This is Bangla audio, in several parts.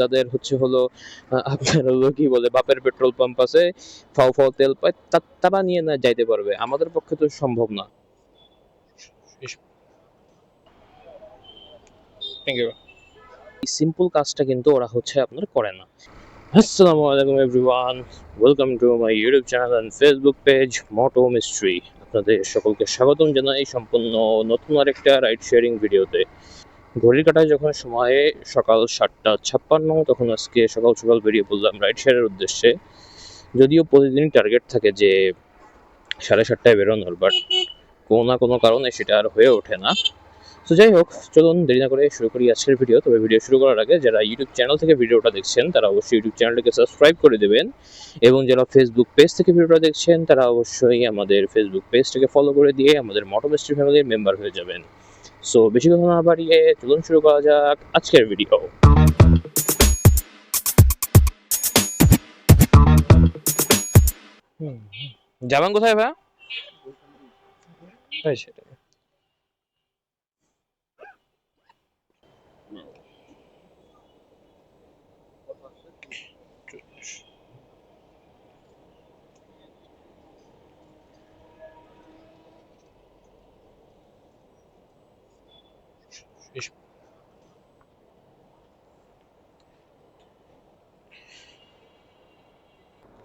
যাদের হচ্ছে হলো আপনার হলো কি বলে বাপের পেট্রোল পাম্প আছে, ফাও ফাও তেল পায়, তারা নিয়ে না যাইতে পারবে। আমাদের পক্ষে তো সম্ভব না। Thank you. এই সিম্পল কাজটা কিন্তু ওরা হচ্ছে আপনার করে না। আসসালামু আলাইকুম everyone, welcome to my YouTube channel and Facebook page Moto Mystery. আপনাদের সকলকে স্বাগতম জানাই সম্পূর্ণ নতুন আরেকটা রাইড শেয়ারিং ভিডিওতে। ঘড়ির কাঁটায় যখন সময়ে সকাল 7:56, তখন আজকে সকাল সকাল বেরিয়ে পড়লাম রাইড শেয়ারের উদ্দেশ্যে। যদিও প্রতিদিনই টার্গেট থাকে যে 7:30টায় বেরোনোর, বাট কোনো না কোনো কারণে সেটা আর হয়ে ওঠে না। তো যাই হোক, চলুন দেরি না করে শুরু করি আজকের ভিডিও। তবে ভিডিও শুরু করার আগে যারা ইউটিউব চ্যানেল থেকে ভিডিওটা দেখছেন তারা অবশ্যই ইউটিউব চ্যানেলটাকে সাবস্ক্রাইব করে দেবেন, এবং যারা ফেসবুক পেজ থেকে ভিডিওটা দেখছেন তারা অবশ্যই আমাদের ফেসবুক পেজটাকে ফলো করে দিয়ে আমাদের মোটো মিস্ট্রি ফ্যামিলির মেম্বার হয়ে যাবেন। সো বেশি কথা না বাড়িয়ে চলুন শুরু করা যাক আজকের ভিডিও। যাবেন কোথায় ভাই? সেটা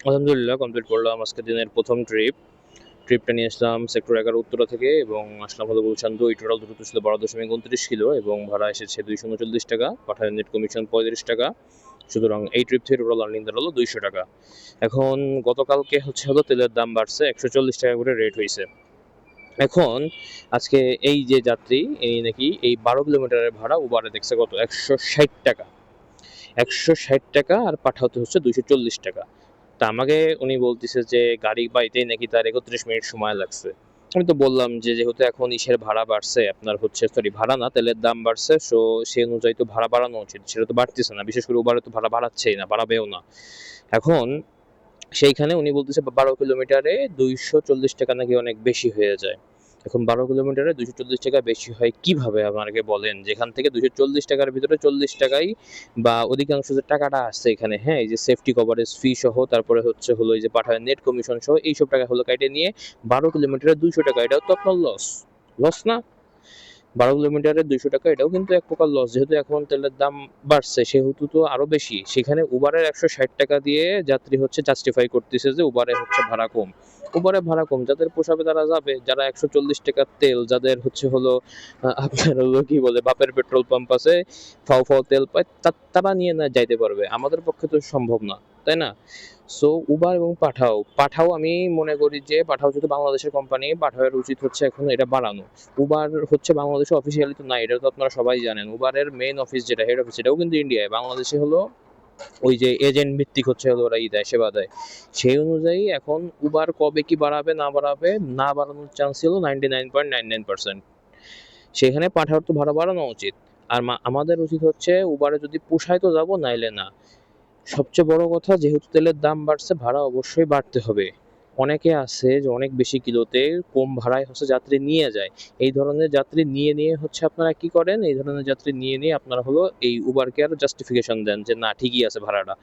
আলহামদুলিল্লাহ কমপ্লিট করলাম আজকে দিনের প্রথম ট্রিপটা নিয়ে আসলাম সেক্টর 11 উত্তরা থেকে, এবং আসলাম হলো গুলশান 2। টোটাল দূরত্ব ছিল 12.29 কিলো, এবং ভাড়া এসেছে 239 টাকা, পাঠানোর নেট কমিশন 35 টাকা। সুতরাং এই ট্রিপ থেকে টোটাল আর্নিং দাঁড়ালো 200 টাকা। এখন গতকালকে হচ্ছে হলো তেলের দাম বাড়ছে, 140 টাকা করে রেট হয়েছে। এখন আজকে এই যে যাত্রী, এই নাকি এই 12 কিলোমিটারের ভাড়া উবারে দেখছে কত, 160 টাকা। 160 টাকা আর পাঠাতে হচ্ছে 240 টাকা। তা আমাকে উনি বলতেছে যে গাড়ি পাইতেই নাকি তার 31 মিনিট সময় লাগছে। আমি তো বললাম যে যেহেতু এখন ইসের ভাড়া বাড়ছে, আপনার হচ্ছে সরি ভাড়া না, তেলের দাম বাড়ছে, সো সেই অনুযায়ী তো ভাড়া বাড়ানো উচিত। সেটা তো বাড়তেছে না, বিশেষ করে উবারে তো ভাড়া বাড়াচ্ছেই না, বাড়াবেও না। এখন সেইখানে উনি বলতেছে 12 কিলোমিটারে 240 টাকা নাকি অনেক বেশি হয়ে যায়। এখন 12 কিলোমিটারে 240 টাকা বেশি হয় কিভাবে আমাকে বলেন, যেখান থেকে 240 টাকার ভিতরে 40 টাকাই বা অধিকাংশ যে টাকাটা আসছে এখানে, হ্যাঁ, এই যে সেফটি কভারেজ ফি সহ, তারপরে হচ্ছে হলো এই যে পাঠায় নেট কমিশন সহ এইসব টাকা হলো কাইটে নিয়ে 12 কিলোমিটারে 200 টাকা, এটাও তো আপনার লস। লস না? 12 কিলোমিটারে 200 টাকা, এটাও কিন্তু এক প্রকার লস। যেহেতু এখন তেলের দাম বাড়ছে সেহেতু তো আরো বেশি। সেখানে উবারের 160 টাকা দিয়ে যাত্রী হচ্ছে জাস্টিফাই করতেছে যে উবারে হচ্ছে ভাড়া কম। উবারে ভাড়া কম, যাদের পোষাবে তারা যাবে। যারা 140 টাকার তেল, যাদের হচ্ছে হলো আপনার হলো কি বলে বাপের পেট্রোল পাম্প আছে, ফাও ফাও তেল পায়, তারা নিয়ে না যাইতে পারবে। আমাদের পক্ষে তো সম্ভব না, তাই না? সো উবার এবং পাঠাও আমি মনে করি যে পাঠাও যেহেতু বাংলাদেশের কোম্পানি, পাঠাওয়ের উচিত হচ্ছে এখন এটা বাড়ানো। উবার হচ্ছে বাংলাদেশে অফিসিয়ালি তো নাই, এটা তো আপনারা সবাই জানেন। উবারের মেইন অফিস যেটা হেড অফিস, এটাও কিন্তু ইন্ডিয়ায়। বাংলাদেশে হলো ওই যে এজেন্ট ভিত্তিক হচ্ছে হলো ওরা দেয়, সেবা দেয়। সেই অনুযায়ী এখন উবার কবে কি বাড়াবে না বাড়াবে, না বাড়ানোর চান্স ছিল 99.99%। সেখানে পাঠাওয়ার তো ভাড়া বাড়ানো উচিত। আর আমাদের উচিত হচ্ছে উবারে যদি পোষায় তো যাবো, নাইলে না। সবচেয়ে বড় কথা, যেহেতু তেলের দাম বাড়ছে ভাড়া অবশ্যই বাড়তে হবে। অনেকে আছে যে অনেক বেশি কিলোতে কম ভাড়ায় হচ্ছে যাত্রী নিয়ে যায়। এই ধরনের যাত্রী নিয়ে নিয়ে হচ্ছে আপনারা কি করেন, এই ধরনের যাত্রী নিয়ে নিয়ে আপনারা হলো এই উবারকে আরো জাস্টিফিকেশন দেন যে না ঠিকই আছে ভাড়াটা।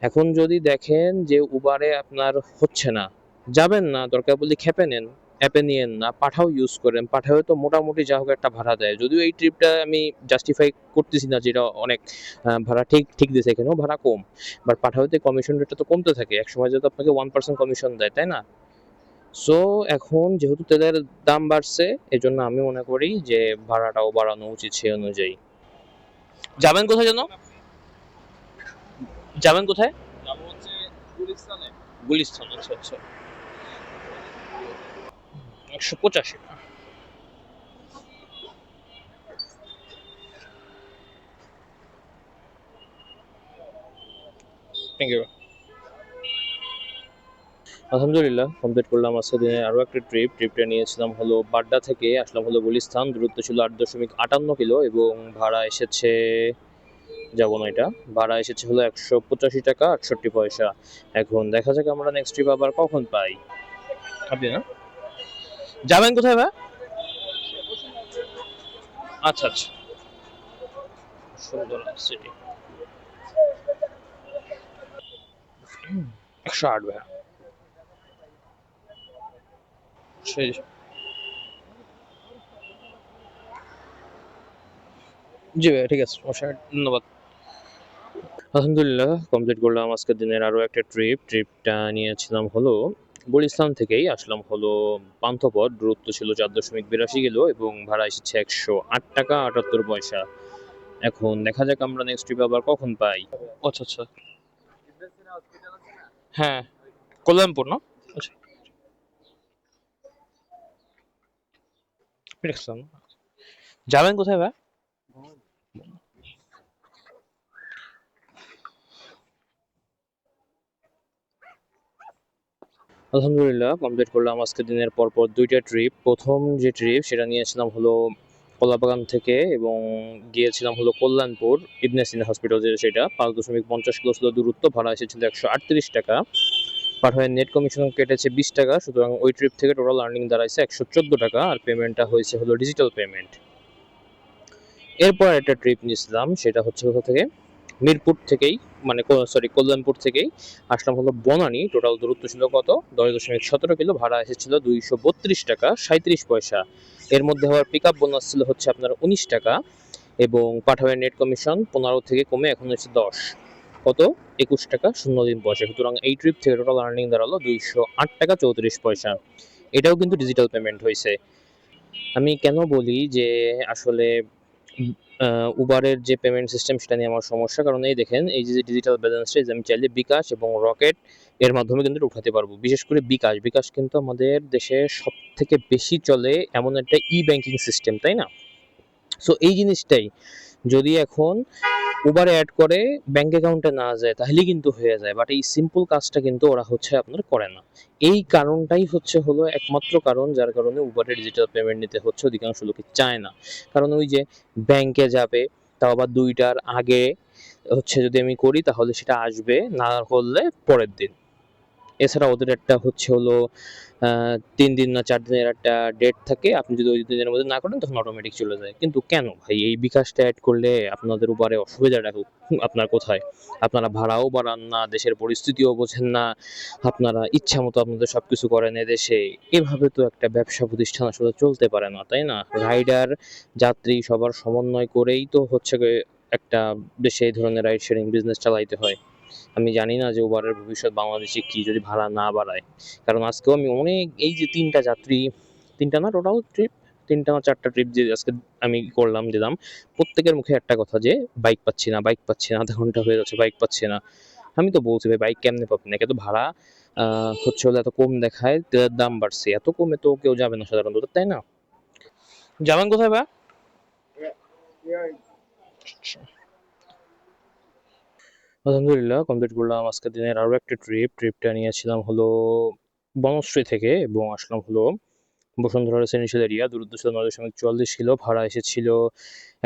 এখন যদি দেখেন যে উবারে আপনার হচ্ছে না, যাবেন না, দরকার বললে খেপে নেন, অ্যাপে নিয়েন না, পাঠাও ইউজ করেন। পাঠাও তো মোটামুটি যা হোক একটা ভাড়া দেয়। যদিও এই ট্রিপটা আমি জাস্টিফাই করতেছি না, যেটা অনেক ভাড়া ঠিক ঠিক দিয়েছে, এখানেও ভাড়া কম। বাট পাঠাওতে কমিশন রেটটা তো কমতে থাকে, এক সময় যেহেতু আপনাকে 1% কমিশন দেয়, তাই না? সো এখন যেহেতু তেলের দাম বাড়ছে, এই জন্য আমি মনে করি যে ভাড়াটাও বাড়ানো উচিত সেই অনুযায়ী। যাবেন কোথায় যেন? যাবেন কোথায়? যাবো হচ্ছে গুলিস্তানে। গুলিস্তান, আচ্ছা আচ্ছা। 185। Thank you. আলহামদুলিল্লাহ কমপ্লিট করলাম আজকে দিনে আরও একটা ট্রিপটা নিয়েছিলাম হলো বাড্ডা থেকে, আসলাম হলো গুলিস্তান। দূরত্ব ছিল 8.58 কিলো, এবং ভাড়া এসেছে, যাবো না এটা, ভাড়া এসেছে হলো 185 টাকা 68 পয়সা। এখন দেখা যাক আমরা নেক্সট ট্রিপ আবার কখন পাই। আপনি না যাবেন কোথায় ভাই? আচ্ছা আচ্ছা, সুন্দর সিটি। 108 ভাইয়া। সেই জি ভাইয়া, ঠিক আছে, সমস্যা নেই। ধন্যবাদ। আলহামদুলিল্লাহ, কমপ্লিট করলাম আজকের দিনের আরও একটা ট্রিপটা নিয়েছিলাম হলো গুলিস্তান থেকেই আসলাম হলো পান্থপথ। দূরত্ব ছিল 4.82 কিলো এবং ভাড়া এসেছে 108 টাকা 78 পয়সা। এখন দেখা যাক আমরা নেক্সট ট্রিপ আবার কখন পাই। আচ্ছা আচ্ছা। হ্যাঁ, কল্যাণপুর না? আচ্ছা, দেখলাম। যাবেন কোথায় ভাই? আলহামদুলিল্লাহ, কমপ্লিট করলাম আজকের দিনের পরপর দুইটা ট্রিপ। প্রথম যে ট্রিপ সেটা নিয়েছিলাম হলো কলাবাগান থেকে এবং গিয়েছিলাম হলো কল্যাণপুর ইবনে সিনা হসপিটাল, যেটা সেটা 5.50 কিলো ছিল দূরত্ব। ভাড়া এসেছিল 138 টাকা। পাঠায় নেট কমিশন কেটেছে 20 টাকা, সুতরাং ওই ট্রিপ থেকে টোটাল আর্নিং দাঁড়াইছে 114 টাকা। আর পেমেন্টটা হয়েছে হলো ডিজিটাল পেমেন্ট। এরপর একটা ট্রিপ নিয়েছিলাম, সেটা হচ্ছে কোথা থেকে, মিরপুর থেকেই, মানে সরি কল্যাণপুর থেকেই আসলাম হলো বনানী। টোটাল দূরত্ব ছিল কত, 10.17 কিলো। ভাড়া এসেছিল 232 টাকা 37 পয়সা। এর মধ্যে আবার পিক আপ বোনাস ছিল হচ্ছে আপনার 19 টাকা এবং পাঠাবেন নেট কমিশন 15 থেকে কমে এখন হচ্ছে 10, কত, 21 টাকা 03 পয়সা। সুতরাং এই ট্রিপ থেকে টোটাল আর্নিং দাঁড়ালো 208 টাকা 34 পয়সা। এটাও কিন্তু ডিজিটাল পেমেন্ট হয়েছে। আমি কেন বলি যে আসলে উবারের যে পেমেন্ট সিস্টেম সেটা নিয়ে আমার সমস্যা, কারণ এই দেখেন এই যে ডিজিটাল ব্যালেন্সটা আমি চাইলে বিকাশ এবং রকেট এর মাধ্যমে কিন্তু উঠাতে পারবো। বিশেষ করে বিকাশ, বিকাশ কিন্তু আমাদের দেশে সব থেকে বেশি চলে এমন একটা ই ব্যাংকিং সিস্টেম, তাই না? সো এই জিনিসটাই যদি এখন উবারে অ্যাড করে ব্যাংক অ্যাকাউন্টে না যায় তাহলে কিন্তু হয়ে যায়, বাট এই সিম্পল কাজটা কিন্তু ওরা হচ্ছে আপনার করে না। এই কারণটাই হচ্ছে হলো একমাত্র কারণ যার কারণে উবারে ডিজিটাল পেমেন্ট নিতে হচ্ছে অধিকাংশ লোকে চায় না। কারণ ওই যে ব্যাংকে যাবে, তাও আবার 2টার আগে হচ্ছে যদি আমি করি তাহলে সেটা আসবে, না করলে পরের দিন। এছাড়া ওদের একটা হচ্ছে হলো 3 দিন না 4 দিনের একটা ডেট থাকে, আপনি যদি ওই দিনের মধ্যে না করেন তখন অটোমেটিক চলে যায়। কিন্তু কেন ভাই এই বিকাশটা অ্যাড করলে আপনাদের উপরে অসুবিধাটা আপনার কোথায়? আপনারা ভাড়াও বাড়ান না, দেশের পরিস্থিতিও বোঝেন না, আপনারা ইচ্ছা মতো আপনাদের সবকিছু করেন এদেশে। এভাবে তো একটা ব্যবসা প্রতিষ্ঠান আসলে চলতে পারে না, তাই না? রাইডার যাত্রী সবার সমন্বয় করেই তো হচ্ছে একটা দেশে এই ধরনের রাইড শেয়ারিং বিজনেস চালাইতে হয়। আমি জানি না যে উবারের ভবিষ্যৎ বাংলাদেশে কি যদি ভাড়া না বাড়ায়। কারণ আজকেও আমি অনেক, এই যে 3টা যাত্রী, 3টা না টোটাল ট্রিপ, 3টা না 4টা ট্রিপ যে আজকে আমি করলাম দিলাম, প্রত্যেকের মুখে একটা কথা যে বাইক পাচ্ছি না, বাইক পাচ্ছি না, আধা ঘন্টা হয়ে যাচ্ছে বাইক পাচ্ছি না। আমি তো বলছি ভাই বাইক কেমনে পাবেন, একে তো ভাড়া হচ্ছে হলো এত কম দেখায়, তেলের দাম বাড়ছে, এত কমে তো কেউ যাবে না সাধারণত, তাই না? যাবেন কোথায় ভাই? আলহামদুলিল্লাহ, কমপ্লিট করলাম আজকের দিনের আরও একটা ট্রিপটা নিয়েছিলাম হলো বনশ্রী থেকে এবং আসলাম হলো বসুন্ধরা রেসিডেন্সিয়াল এরিয়া। দূরত্ব ছিল 9.44 কিলো। ভাড়া এসেছিল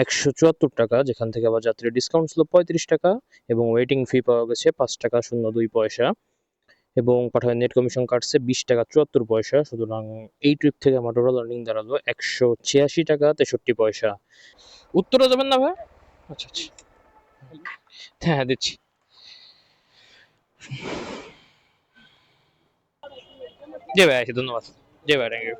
174 টাকা, যেখান থেকে আবার যাত্রীর ডিসকাউন্ট ছিল 35 টাকা এবং ওয়েটিং ফি পাওয়া গেছে 5 টাকা 02 পয়সা এবং পাঠায় নেট কমিশন কাটছে 20 টাকা 74 পয়সা। সুতরাং এই ট্রিপ থেকে আমার টোটাল আর্নিং দাঁড়ালো 186 টাকা 63 পয়সা। উত্তরে যাবেন না ভাই? আচ্ছা আচ্ছা, হ্যাঁ হ্যাঁ দিচ্ছি। জি ভাই, আছি, ধন্যবাদ। জি ভাই, থ্যাংক ইউ।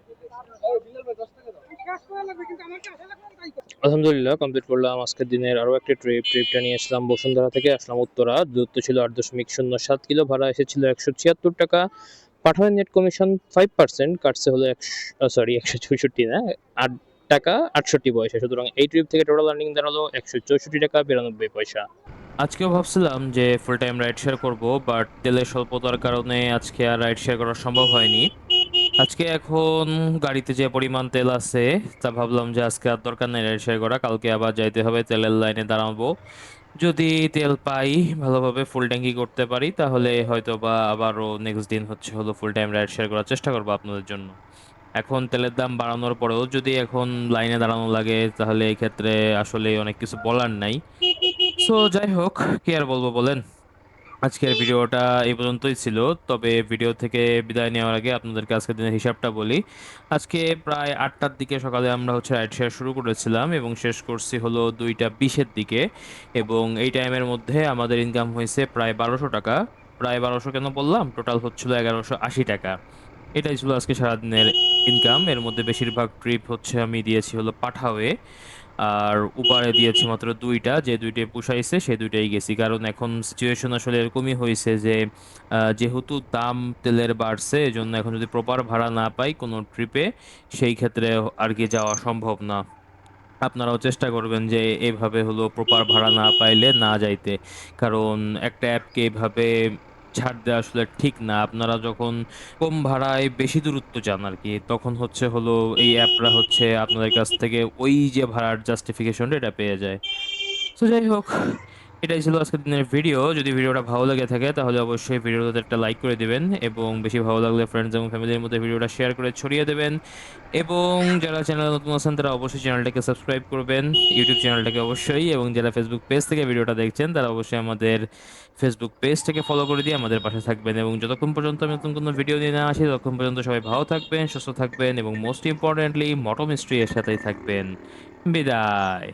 আলহামদুলিল্লাহ, কমপ্লিট করলাম আজকের দিনের আরও একটা ট্রিপটা নিয়েছিলাম বসুন্ধরা থেকে আসলাম উত্তরা। দূরত্ব ছিল 8.07 কিলো। ভাড়া এসেছিল 176 টাকা। পাঠানোর নেট কমিশন 5% কাটছে হলো 164 না, 8 টাকা 68 পয়সা। সুতরাং এই ট্রিপ থেকে টোটাল আর্নিং দাঁড়ালো 164 টাকা 92 পয়সা। আজকেও ভাবছিলাম যে ফুল টাইম রাইড শেয়ার করবো, বাট তেলের স্বল্পতার কারণে আজকে আর রাইড শেয়ার করা সম্ভব হয়নি। আজকে এখন গাড়িতে যে পরিমাণ তেল আছে তা ভাবলাম যে আজকে আর দরকার নেই রাইড শেয়ার করা, কালকে আবার যাইতে হবে, তেলের লাইনে দাঁড়াবো। যদি তেল পাই, ভালোভাবে ফুল ট্যাঙ্কি করতে পারি, তাহলে হয়তো বা আবারও নেক্সট দিন হচ্ছে হলো ফুল টাইম রাইড শেয়ার করার চেষ্টা করবো আপনাদের জন্য। এখন তেলের দাম বাড়ানোর পরেও যদি এখন লাইনে দাঁড়ানো লাগে তাহলে এই ক্ষেত্রে আসলে অনেক কিছু বলার নাই। সো যাই হোক, কি আর বলবো বলেন। আজকের ভিডিওটা এই পর্যন্তই ছিল। তবে ভিডিও থেকে বিদায় নেওয়ার আগে আপনাদেরকে আজকের দিনের হিসাবটা বলি। আজকে প্রায় 8টার দিকে সকালে আমরা হচ্ছে রাইড শেয়ার শুরু করেছিলাম এবং শেষ করছি হলো 2টা 20-এর দিকে এবং এই টাইমের মধ্যে আমাদের ইনকাম হয়েছে প্রায় 1200 টাকা। প্রায় 1200 কেন বললাম, টোটাল হচ্ছিল 1180 টাকা। এটাই ছিল আজকে সারাদিনের ইনকাম। এর মধ্যে বেশিরভাগ ট্রিপ হচ্ছে আমি দিয়েছি হলো পাঠাওয়ে, আর উবারে দিয়েছি মাত্র দুইটা, যে দুইটাই পুষাইছে সে দুইটাই গেছি। কারণ এখন সিচুয়েশন আসলে এরকমই হয়েছে যে যেহেতু দাম তেলের বাড়ছে, এজন্য এখন যদি প্রপার ভাড়া না পাই কোনো ট্রিপে, সেই ক্ষেত্রে আর কি যাওয়া সম্ভব না। আপনারাও চেষ্টা করবেন যে এভাবে হলো প্রপার ভাড়া না পাইলে না যাইতে। কারণ একটা অ্যাপকে এভাবে ছাড় দেওয়া আসলে ঠিক না। আপনারা যখন কম ভাড়ায় বেশি দূরত্ব যান আর কি, তখন হচ্ছে হলো এই অ্যাপরা হচ্ছে আপনাদের কাছ থেকে ওই যে ভাড়ার জাস্টিফিকেশনটা এটা পেয়ে যায়। তো যাই হোক, এটাই ছিল আজকের দিনের ভিডিও। যদি ভিডিওটা ভালো লেগে থাকে তাহলে অবশ্যই ভিডিওতে একটা লাইক করে দিবেন, এবং বেশি ভালো লাগলে ফ্রেন্ডস এবং ফ্যামিলির মধ্যে ভিডিওটা শেয়ার করে ছড়িয়ে দেবেন। এবং যারা চ্যানেলে নতুন আছেন তারা অবশ্যই চ্যানেলটাকে সাবস্ক্রাইব করবেন, ইউটিউব চ্যানেলটাকে অবশ্যই। এবং যারা ফেসবুক পেজ থেকে ভিডিওটা দেখছেন তারা অবশ্যই আমাদের ফেসবুক পেজটাকে ফলো করে দিয়ে আমাদের পাশে থাকবেন। এবং যতক্ষণ পর্যন্ত আমি নতুন কোনো ভিডিও নিয়ে না আসি, ততক্ষণ পর্যন্ত সবাই ভালো থাকবেন, সুস্থ থাকবেন, এবং মোস্ট ইম্পর্টেন্টলি মটো মিস্ট্রি এর সাথেই থাকবেন। বিদায়।